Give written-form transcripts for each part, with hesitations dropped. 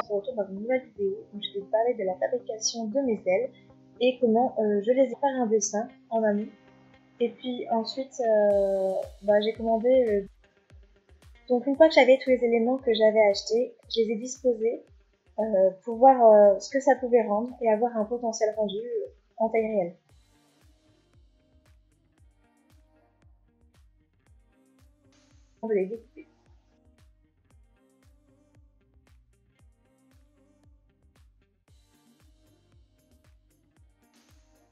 se retrouve dans une nouvelle vidéo où je vais vous parler de la fabrication de mes ailes et comment je les ai fait un dessin en amont. Et puis ensuite, j'ai commandé. Donc une fois que j'avais tous les éléments que j'avais achetés, je les ai disposés pour voir ce que ça pouvait rendre et avoir un potentiel rendu en taille réelle. On va les découper.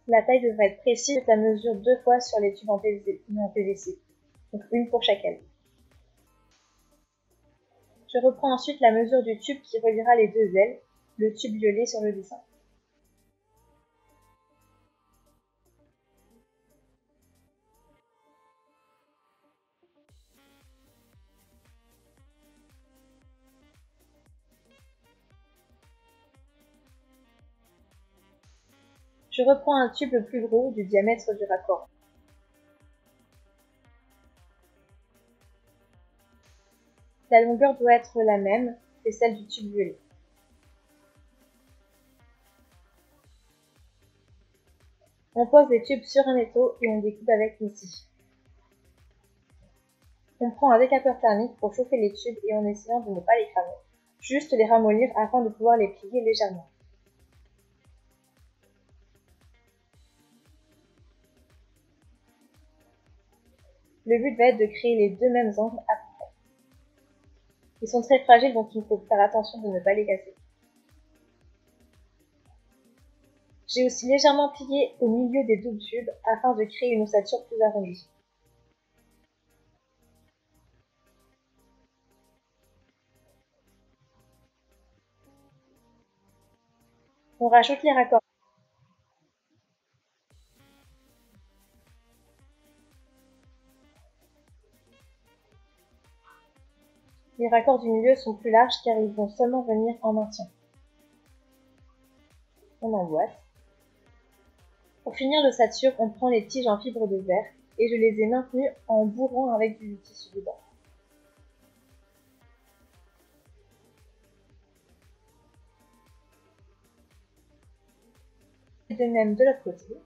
La taille devrait être précise, la mesure 2 fois sur les tubes en PVC, donc une pour chaque aile. Je reprends ensuite la mesure du tube qui reliera les deux ailes, le tube violet sur le dessin. Je reprends un tube plus gros du diamètre du raccord. La longueur doit être la même que celle du tube violet. On pose les tubes sur un étau et on découpe avec une scie. On prend un décapeur thermique pour chauffer les tubes et en essayant de ne pas les cramer, juste les ramollir afin de pouvoir les plier légèrement. Le but va être de créer les deux mêmes angles à peu près. Ils sont très fragiles donc il faut faire attention de ne pas les casser. J'ai aussi légèrement plié au milieu des doubles tubes afin de créer une ossature plus arrondie. On rajoute les raccords. Les raccords du milieu sont plus larges car ils vont seulement venir en maintien. On emboîte. Pour finir l'ossature, on prend les tiges en fibre de verre et je les ai maintenues en bourrant avec du tissu dedans. De même de l'autre côté.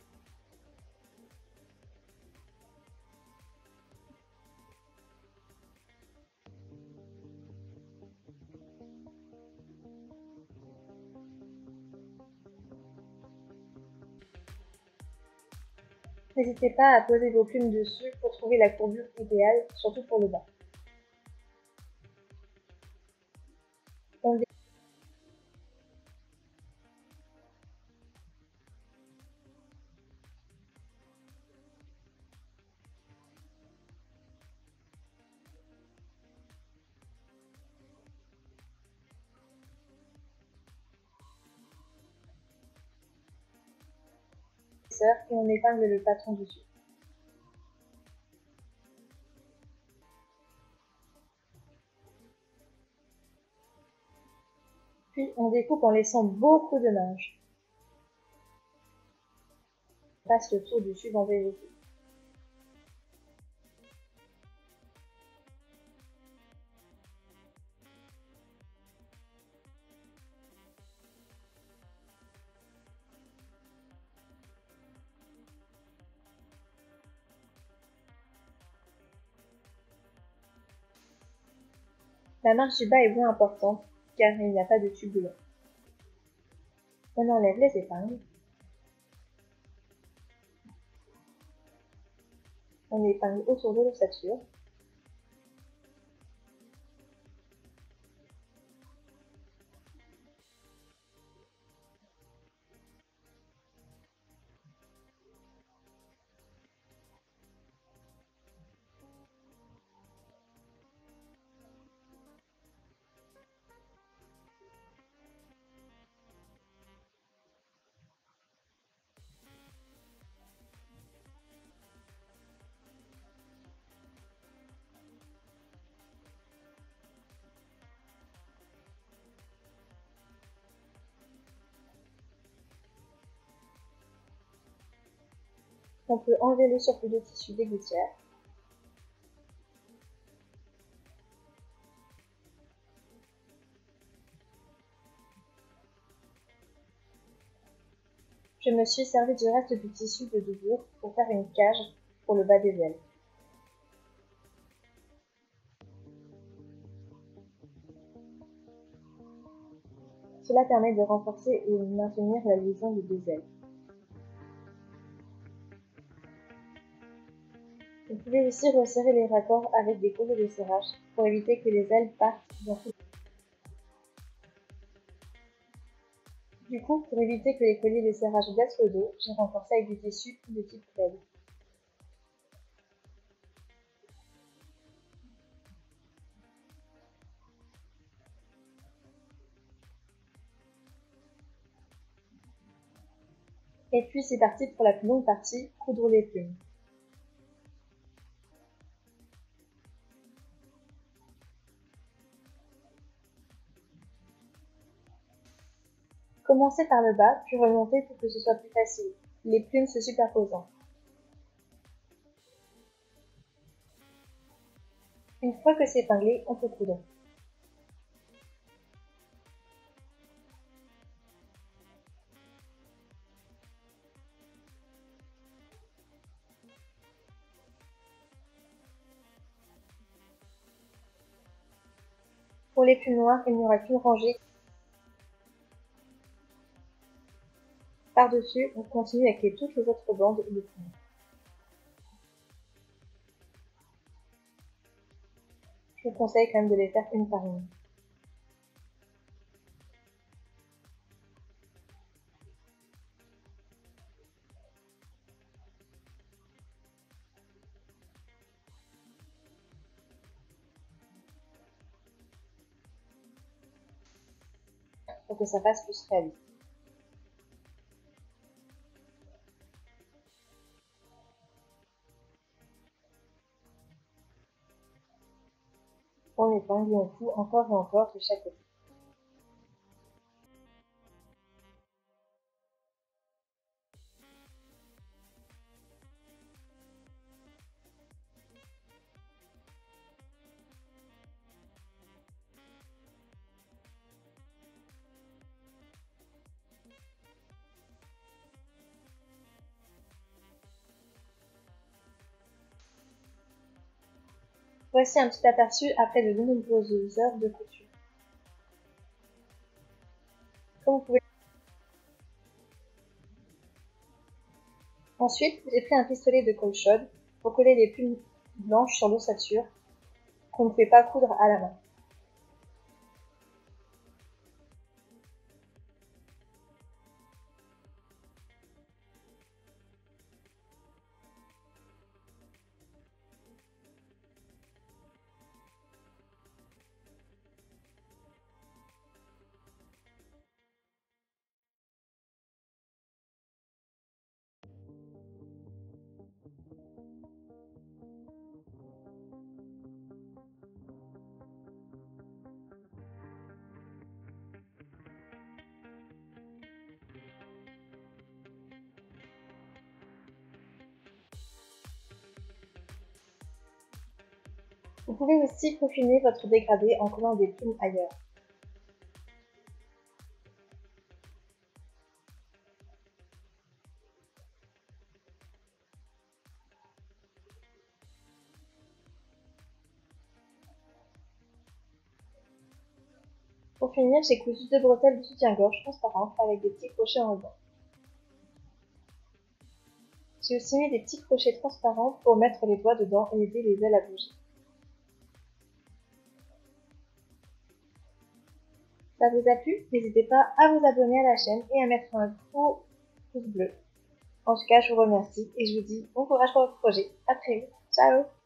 N'hésitez pas à poser vos plumes dessus pour trouver la courbure idéale, surtout pour le bas. Et on épingle le patron dessus. Puis on découpe en laissant beaucoup de marge. On passe le tour du tube en PVC. La marge du bas est moins importante car il n'y a pas de tube dedans. On enlève les épingles. On épingle autour de l'ossature. On peut enlever le surplus de tissu des gouttières. Je me suis servi du reste du tissu de doublure pour faire une cage pour le bas des ailes. Cela permet de renforcer et maintenir la liaison des deux ailes. Vous pouvez aussi resserrer les raccords avec des colliers de serrage pour éviter que les ailes partent dans tous les sens. Du coup, pour éviter que les colliers de serrage blessent le dos, j'ai renforcé avec du tissu de type plaid. Et puis c'est parti pour la plus longue partie, coudre les plumes. Commencez par le bas, puis remontez pour que ce soit plus facile, les plumes se superposant. Une fois que c'est épinglé, on peut coudre. Pour les plumes noires, il n'y aura qu'une rangée. Par-dessus, on continue avec toutes les autres bandes de plumes. Je vous conseille quand même de les faire une par une. Pour que ça fasse plus réaliste. On épingle et on coud encore et encore de chaque côté. Voici un petit aperçu après de nombreuses heures de couture. Comme vous pouvez... Ensuite, j'ai pris un pistolet de colle chaude pour coller les plumes blanches sur l'ossature qu'on ne fait pas coudre à la main. Vous pouvez aussi peaufiner votre dégradé en collant des plumes ailleurs. Pour finir, j'ai cousu 2 bretelles de soutien-gorge transparentes avec des petits crochets en ruban. J'ai aussi mis des petits crochets transparents pour mettre les doigts dedans et aider les ailes à bouger. Ça vous a plu? N'hésitez pas à vous abonner à la chaîne et à mettre un gros pouce bleu. En tout cas, je vous remercie et je vous dis bon courage pour votre projet. À très vite. Ciao!